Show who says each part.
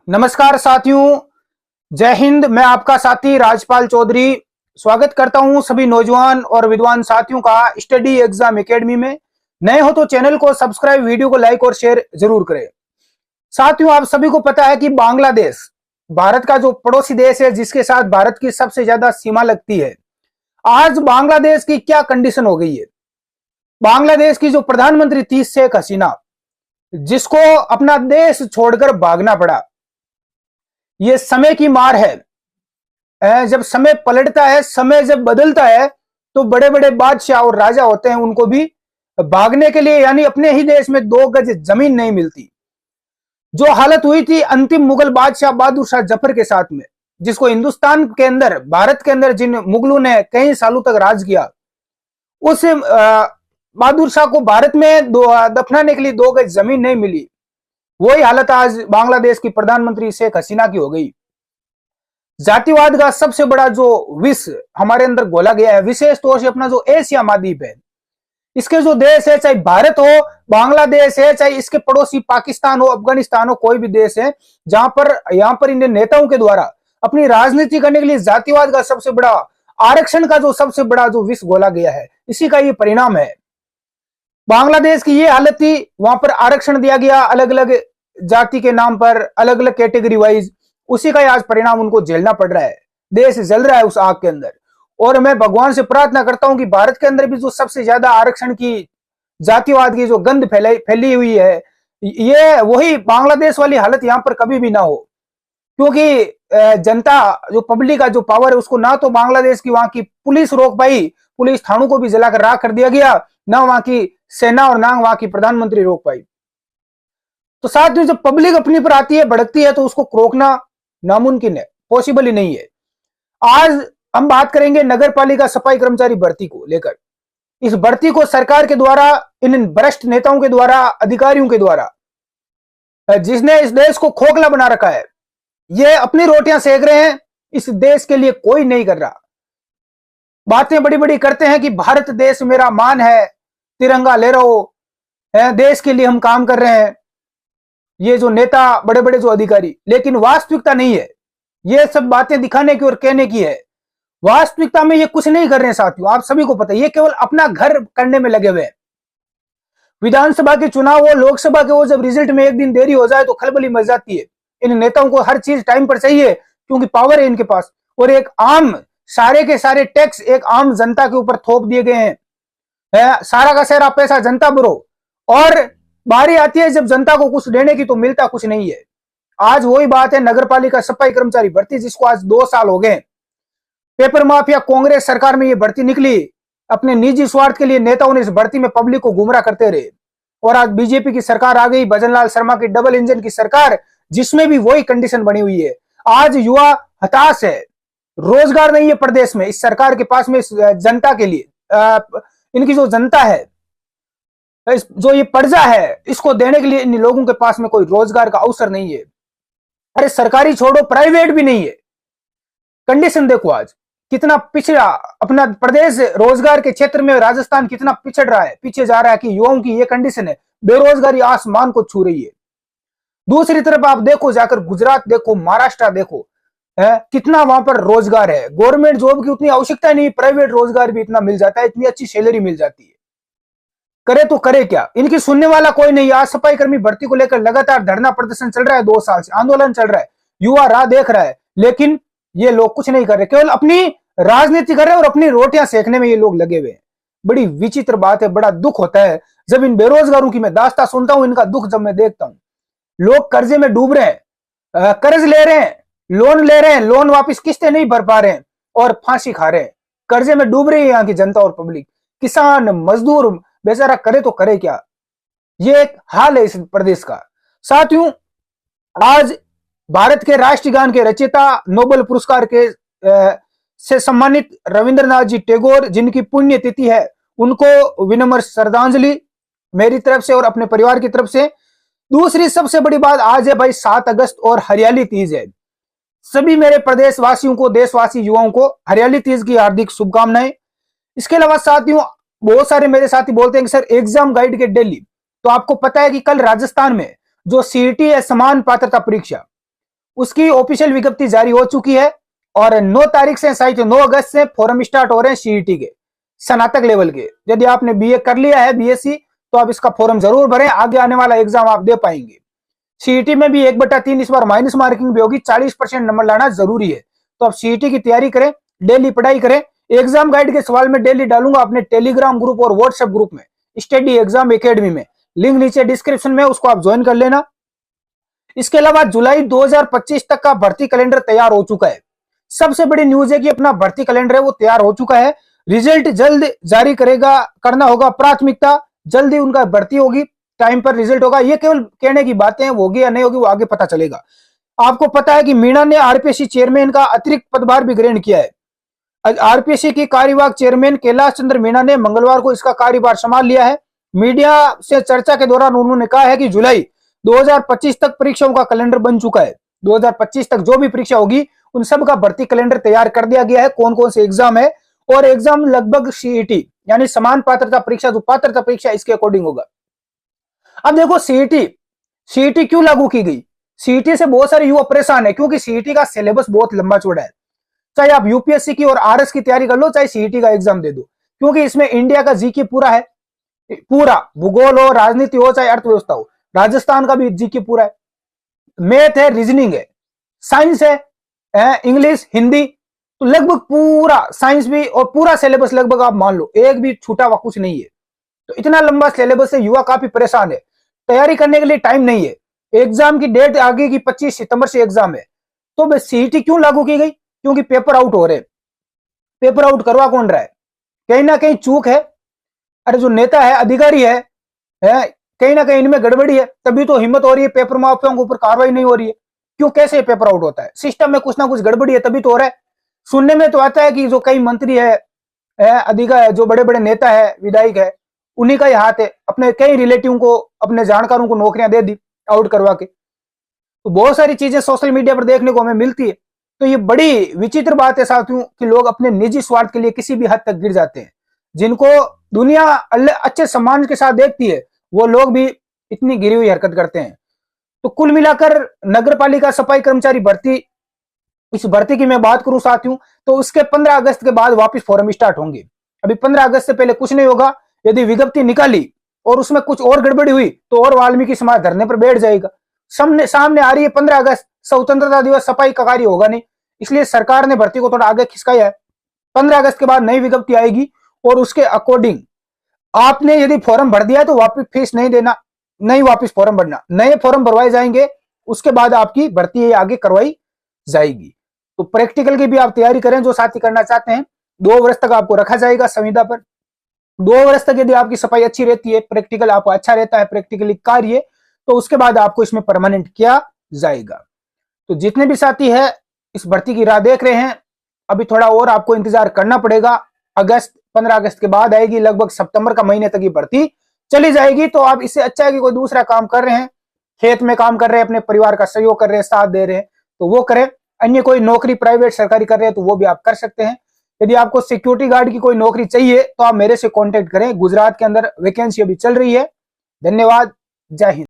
Speaker 1: नमस्कार साथियों, जय हिंद। मैं आपका साथी राजपाल चौधरी स्वागत करता हूं सभी नौजवान और विद्वान साथियों का स्टडी एग्जाम एकेडमी में। नए हो तो चैनल को सब्सक्राइब, वीडियो को लाइक और शेयर जरूर करें। साथियों, आप सभी को पता है कि बांग्लादेश भारत का जो पड़ोसी देश है, जिसके साथ भारत की सबसे ज्यादा सीमा लगती है। आज बांग्लादेश की क्या कंडीशन हो गई है। बांग्लादेश की जो प्रधानमंत्री थी शेख हसीना, जिसको अपना देश छोड़कर भागना पड़ा, ये समय की मार है। जब समय पलटता है, समय जब बदलता है, तो बड़े बड़े बादशाह और राजा होते हैं, उनको भी भागने के लिए यानी अपने ही देश में 2 गज जमीन नहीं मिलती। जो हालत हुई थी अंतिम मुगल बादशाह बहादुर शाह जफर के साथ में, जिसको हिंदुस्तान के अंदर, भारत के अंदर जिन मुगलों ने कई सालों तक राज किया, उस बहादुर शाह को भारत में दफनाने के लिए 2 गज जमीन नहीं मिली। वही हालत आज बांग्लादेश की प्रधानमंत्री शेख हसीना की हो गई। जातिवाद का सबसे बड़ा जो विष हमारे अंदर घोला गया है, विशेष तौर से अपना जो एशिया महाद्वीप है, इसके जो देश है, चाहे भारत हो, बांग्लादेश है, चाहे इसके पड़ोसी पाकिस्तान हो, अफगानिस्तान हो, कोई भी देश है, यहां पर इन नेताओं के द्वारा अपनी राजनीति करने के लिए जातिवाद का सबसे बड़ा, आरक्षण का जो सबसे बड़ा जो विष घोला गया है, इसी का ये परिणाम है। बांग्लादेश की ये हालत थी, वहां पर आरक्षण दिया गया अलग अलग जाति के नाम पर, अलग अलग कैटेगरी वाइज, उसी का आज परिणाम उनको झेलना पड़ रहा है। देश जल रहा है उस आग के अंदर। और मैं भगवान से प्रार्थना करता हूं कि भारत के अंदर भी जो सबसे ज्यादा आरक्षण की, जातिवाद की जो गंध फैली हुई है, ये वही बांग्लादेश वाली हालत यहां पर कभी भी ना हो। क्योंकि जनता, जो पब्लिक का जो पावर है, उसको ना तो बांग्लादेश की वहां की पुलिस रोक पाई, पुलिस थानों को भी जलाकर राख कर दिया गया, ना वहां की सेना और ना वहां की प्रधानमंत्री रोक पाई। तो साथ में जब पब्लिक अपनी पर आती है, भड़कती है, तो उसको रोकना नामुमकिन है, पॉसिबल ही नहीं है। आज हम बात करेंगे नगर पालिका सफाई कर्मचारी भर्ती को लेकर। इस भर्ती को सरकार के द्वारा, इन भ्रष्ट नेताओं के द्वारा, अधिकारियों के द्वारा, जिसने इस देश को खोखला बना रखा है, ये अपनी रोटियां सेक रहे हैं। इस देश के लिए कोई नहीं कर रहा। बातें बड़ी बड़ी करते हैं कि भारत देश मेरा मान है, तिरंगा ले रहो, देश के लिए हम काम कर रहे हैं, ये जो नेता, बड़े बड़े जो अधिकारी, लेकिन वास्तविकता नहीं है। ये सब बातें दिखाने की और कहने की है। वास्तविकता में ये कुछ नहीं कर रहे हैं साथियों, आप सभी को पता है। ये केवल अपना घर करने में लगे हुए हैं। विधानसभा के चुनाव हो, लोकसभा के हो, जब रिजल्ट में एक दिन देरी हो जाए तो खलबली मच जाती है। इन नेताओं को हर चीज टाइम पर चाहिए, क्योंकि पावर है इनके पास। और एक आम, सारे के सारे टैक्स एक आम जनता के ऊपर थोप दिए गए हैं। सारा का सारा पैसा जनता भरो, और बारी आती है जब जनता को कुछ देने की, तो मिलता कुछ नहीं है। आज वही बात है नगर पालिका सफाई कर्मचारी भर्ती, जिसको आज 2 साल हो गए। पेपर माफिया कांग्रेस सरकार में ये भर्ती निकली, अपने निजी स्वार्थ के लिए नेताओं ने इस भर्ती में पब्लिक को गुमराह करते रहे। और आज बीजेपी की सरकार आ गई, भजनलाल शर्मा की डबल इंजन की सरकार, जिसमें भी वही कंडीशन बनी हुई है। आज युवा हताश है, रोजगार नहीं है प्रदेश में इस सरकार के पास में, इस जनता के लिए। इनकी जो जनता है, जो ये कर्जा है, इसको देने के लिए इन लोगों के पास में कोई रोजगार का अवसर नहीं है। अरे सरकारी छोड़ो, प्राइवेट भी नहीं है। कंडीशन देखो आज कितना पिछड़ा अपना प्रदेश रोजगार के क्षेत्र में, राजस्थान कितना पिछड़ रहा है, पीछे जा रहा है, कि युवाओं की ये कंडीशन है। बेरोजगारी आसमान को छू रही है। दूसरी तरफ आप देखो, जाकर गुजरात देखो, महाराष्ट्र देखो, कितना वहां पर रोजगार है। गवर्नमेंट जॉब की उतनी आवश्यकता नहीं, प्राइवेट रोजगार भी इतना मिल जाता है, इतनी अच्छी सैलरी मिल जाती है। करे तो करे क्या, इनकी सुनने वाला कोई नहीं। आज सफाई कर्मी भर्ती को लेकर लगातार धरना प्रदर्शन चल रहा है, 2 साल से आंदोलन चल रहा है, युवा राह देख रहा है, लेकिन ये लोग कुछ नहीं कर रहे, केवल अपनी राजनीति कर रहे हैं और अपनी रोटियां सेकने में ये लोग लगे हुए हैं। बड़ी विचित्र बात है, बड़ा दुख होता है जब इन बेरोजगारों की मैं दास्तां सुनता हूं, इनका दुख जब मैं देखता हूं। लोग कर्जे में डूब रहे हैं, कर्ज ले रहे हैं, लोन ले रहे हैं, लोन वापिस किस्तें नहीं भर पा रहे हैं और फांसी खा रहे हैं। कर्जे में डूब रही है यहाँ की जनता और पब्लिक, किसान, मजदूर बेचारा करे तो करे क्या। ये एक हाल है इस प्रदेश का। साथियों, आज भारत के राष्ट्रीय गान के रचयिता, नोबेल पुरस्कार के से सम्मानित रविंद्रनाथ जी टैगोर, जिनकी पुण्यतिथि है, उनको विनम्र श्रद्धांजलि मेरी तरफ से और अपने परिवार की तरफ से। दूसरी सबसे बड़ी बात, आज है भाई 7 अगस्त और हरियाली तीज है। सभी मेरे प्रदेशवासियों को, देशवासी युवाओं को हरियाली तीज की हार्दिक शुभकामनाएं। इसके अलावा साथियों, बहुत सारे मेरे साथी बोलते हैं कि सर एग्जाम गाइड के दिल्ली, तो आपको पता है कि कल राजस्थान में जो सीईटी है, समान पात्रता परीक्षा, उसकी ऑफिशियल विज्ञप्ति जारी हो चुकी है और 9 तारीख से शायद 9 अगस्त से फॉर्म स्टार्ट हो रहे हैं सीईटी के स्नातक लेवल के। यदि आपने बीए कर लिया है, बीएससी, तो आप इसका फॉर्म जरूर भरें, आगे आने वाला एग्जाम आप दे पाएंगे। सीईटी में भी 1/3 इस बार माइनस मार्किंग भी होगी, 40% नंबर लाना जरूरी है। तो आप सीईटी की तैयारी करें, डेली पढ़ाई करें। एग्जाम गाइड के सवाल में डेली डालूंगा अपने टेलीग्राम ग्रुप और व्हाट्सएप ग्रुप में, स्टडी एग्जाम एकेडमी में, लिंक नीचे डिस्क्रिप्शन में, उसको आप ज्वाइन कर लेना। इसके अलावा जुलाई 2025 तक का भर्ती कैलेंडर तैयार हो चुका है। सबसे बड़ी न्यूज है कि अपना भर्ती कैलेंडर है वो तैयार हो चुका है। रिजल्ट जल्द जारी करना होगा प्राथमिकता, जल्दी उनका भर्ती होगी, टाइम पर रिजल्ट होगा। ये केवल कहने की बातें हैं, होगी या नहीं होगी वो आगे पता चलेगा। आपको पता है कि मीणा ने आरपीएससी चेयरमैन का अतिरिक्त पदभार भी ग्रहण किया है। आरपीएससी की कार्यवाहक चेयरमैन कैलाश चंद्र मीणा ने मंगलवार को इसका कार्यभार संभाल लिया है। मीडिया से चर्चा के दौरान उन्होंने कहा है कि जुलाई 2025 तक परीक्षाओं का कैलेंडर बन चुका है। 2025 तक जो भी परीक्षा होगी उन सब का भर्ती कैलेंडर तैयार कर दिया गया है, कौन कौन से एग्जाम है, और एग्जाम लगभग सीईटी यानी समान पात्रता परीक्षा, जो पात्रता परीक्षा इसके अकॉर्डिंग होगा। अब देखो सीईटी क्यों लागू की गई। सीईटी से बहुत सारे युवा परेशान है क्योंकि सीईटी का सिलेबस बहुत लंबा चौड़ा है। चाहे आप यूपीएससी की और आरएस की तैयारी कर लो, चाहे सीईटी का एग्जाम दे दो, क्योंकि इसमें इंडिया का जीके पूरा है, पूरा भूगोल हो, राजनीति हो, चाहे अर्थव्यवस्था हो, राजस्थान का भी जीके पूरा है, मैथ है, रीजनिंग है, साइंस है, इंग्लिश, हिंदी, तो लगभग पूरा साइंस भी और पूरा सिलेबस लगभग आप मान लो एक भी छूटा हुआ कुछ नहीं है। तो इतना लंबा सिलेबस से युवा काफी परेशान है, तैयारी करने के लिए टाइम नहीं है। एग्जाम की डेट आगे की 25 सितंबर से एग्जाम है। तो सीईटी क्यों लागू की गई, क्योंकि पेपर आउट हो रहे। पेपर आउट करवा कौन रहा है, कहीं ना कहीं चूक है। अरे जो नेता है, अधिकारी है, कहीं ना कहीं इनमें गड़बड़ी है, तभी तो हिम्मत हो रही है, पेपर माफियाओं के ऊपर कार्रवाई नहीं हो रही है। क्यों, कैसे पेपर आउट होता है, सिस्टम में कुछ ना कुछ गड़बड़ी है, तभी तो हो रहा है। सुनने में तो आता है कि जो कई मंत्री है, अधिकारी, जो बड़े बड़े नेता है, विधायक है, उन्हीं का ही हाथ है, अपने कई रिलेटिव को, अपने जानकारों को नौकरियां दे दी आउट करवा के। तो बहुत सारी चीजें सोशल मीडिया पर देखने को हमें मिलती है। तो ये बड़ी विचित्र बात है साथियों कि लोग अपने निजी स्वार्थ के लिए किसी भी हद तक गिर जाते हैं। जिनको दुनिया अच्छे सम्मान के साथ देखती है, वो लोग भी इतनी गिरी हुई हरकत करते हैं। तो कुल मिलाकर नगर पालिका सफाई कर्मचारी भर्ती, इस भर्ती की मैं बात करूं साथियों, तो उसके 15 अगस्त के बाद वापस फॉर्म स्टार्ट होंगे। अभी 15 अगस्त से पहले कुछ नहीं होगा। यदि विज्ञप्ति निकाली और उसमें कुछ और गड़बड़ी हुई तो और वाल्मीकि समाज धरने पर बैठ जाएगा। सामने आ रही है 15 अगस्त, स्वतंत्रता दिवस, सफाई का कार्य होगा नहीं, इसलिए सरकार ने भर्ती को थोड़ा आगे खिसकाया है। 15 अगस्त के बाद नई विज्ञप्ति आएगी और उसके अकॉर्डिंग आपने यदि फॉर्म भर दिया तो वापस फीस नहीं देना, नहीं वापस फॉर्म भरना, नए फॉर्म भरवाए जाएंगे, उसके बाद आपकी भर्ती आगे करवाई जाएगी। तो प्रैक्टिकल की भी आप तैयारी करें, जो साथी करना चाहते हैं। 2 वर्ष तक आपको रखा जाएगा संविदा पर। 2 वर्ष तक यदि आपकी सफाई अच्छी रहती है, प्रैक्टिकल आपको अच्छा रहता है, प्रैक्टिकली कार्य, तो उसके बाद आपको इसमें परमानेंट किया जाएगा। तो जितने भी साथी है इस भर्ती की राह देख रहे हैं, अभी थोड़ा और आपको इंतजार करना पड़ेगा। 15 अगस्त के बाद आएगी, लगभग सितंबर का महीने तक ये भर्ती चली जाएगी। तो आप इससे अच्छा है कि कोई दूसरा काम कर रहे हैं, खेत में काम कर रहे हैं, अपने परिवार का सहयोग कर रहे हैं, साथ दे रहे हैं, तो वो करें। अन्य कोई नौकरी प्राइवेट सरकारी कर रहे हैं तो वो भी आप कर सकते हैं। यदि आपको सिक्योरिटी गार्ड की कोई नौकरी चाहिए तो आप मेरे से कांटेक्ट करें। गुजरात के अंदर वैकेंसी अभी चल रही है। धन्यवाद, जय हिंद।